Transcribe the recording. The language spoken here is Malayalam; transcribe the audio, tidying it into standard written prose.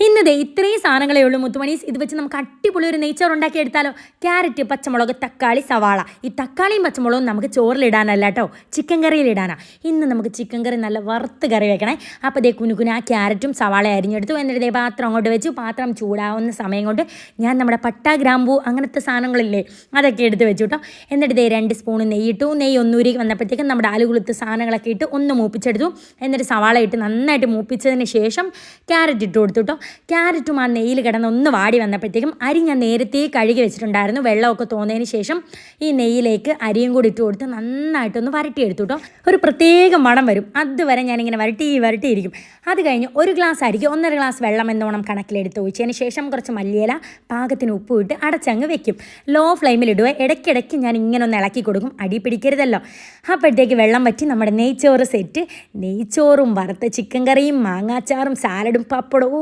ഇന്ന് ദേ ഇത്രയും സാധനങ്ങളേ ഉള്ളൂ മുത്തുമണീസ്. ഇത് വെച്ച് നമുക്ക് അടിപൊളി ഒരു നെയ്ച്ചോറ് ഉണ്ടാക്കി എടുത്താലോ. ക്യാരറ്റ്, പച്ചമുളക്, തക്കാളി, സവാള. ഈ തക്കാളിയും പച്ചമുളകും നമുക്ക് ചോറിലിടാനല്ല കേട്ടോ, ചിക്കൻ കറിയിലിടാനാ. ഇന്ന് നമുക്ക് ചിക്കൻ കറി നല്ല വറുത്ത് കറി വെക്കണേ. അപ്പോൾ ദേ കുനുകുന ക്യാരറ്റും സവാള അരിഞ്ഞെടുത്തു. എന്നിട്ട് ദേ പാത്രം അങ്ങോട്ട് വെച്ചു. പാത്രം ചൂടാവുന്ന സമയം കൊണ്ട് ഞാൻ നമ്മുടെ പട്ട, ഗ്രാമ്പൂ അങ്ങനത്തെ സാധനങ്ങളില്ലേ അതൊക്കെ എടുത്ത് വെച്ചു കേട്ടോ. എന്നിട്ട് ദേ 2 സ്പൂൺ നെയ്യിട്ടു. നെയ്യ് ഒന്നൂരി വന്നപ്പോഴത്തേക്കും നമ്മുടെ ആലുകുളുത്ത് സാധനങ്ങളൊക്കെ ഇട്ട് ഒന്ന് മൂപ്പിച്ചെടുത്തു. എന്നിട്ട് സവാള ഇട്ട് നന്നായിട്ട് മൂപ്പിച്ചതിന് ശേഷം ക്യാരറ്റ് ഇട്ട് കൊടുത്തു കേട്ടോ. ക്യാരറ്റും ആ നെയ്യിൽ കിടന്ന് ഒന്ന് വാടി വന്നപ്പോഴത്തേക്കും അരി ഞാൻ നേരത്തെ കഴുകി വെച്ചിട്ടുണ്ടായിരുന്നു. വെള്ളമൊക്കെ തോന്നിയതിന് ശേഷം ഈ നെയ്യിലേക്ക് അരിയും കൂടി ഇട്ട് കൊടുത്ത് നന്നായിട്ടൊന്ന് വരട്ടിയെടുത്തു കേട്ടോ. ഒരു പ്രത്യേക മണം വരും, അതുവരെ ഞാനിങ്ങനെ വരട്ടിയിരിക്കും. അത് കഴിഞ്ഞ് 1 ഗ്ലാസ് അരിക്ക് 1.5 ഗ്ലാസ് വെള്ളം എന്നോണം കണക്കിലെടുത്ത് ഒഴിച്ചതിന് ശേഷം കുറച്ച് മല്ലിയില, പാകത്തിന് ഉപ്പ് ഇട്ട് അടച്ചങ്ങ് വെക്കും. ലോ ഫ്ലെയിമിൽ ഇടുക. ഇടയ്ക്കിടയ്ക്ക് ഞാൻ ഇങ്ങനെ ഒന്ന് ഇളക്കി കൊടുക്കും, അടി പിടിക്കരുതല്ലോ. അപ്പോഴത്തേക്ക് വെള്ളം വറ്റി നമ്മുടെ നെയ്ച്ചോറ് സെറ്റ്. നെയ്ച്ചോറും വറുത്ത ചിക്കൻ കറിയും മാങ്ങാച്ചാറും സാലഡും പപ്പടവും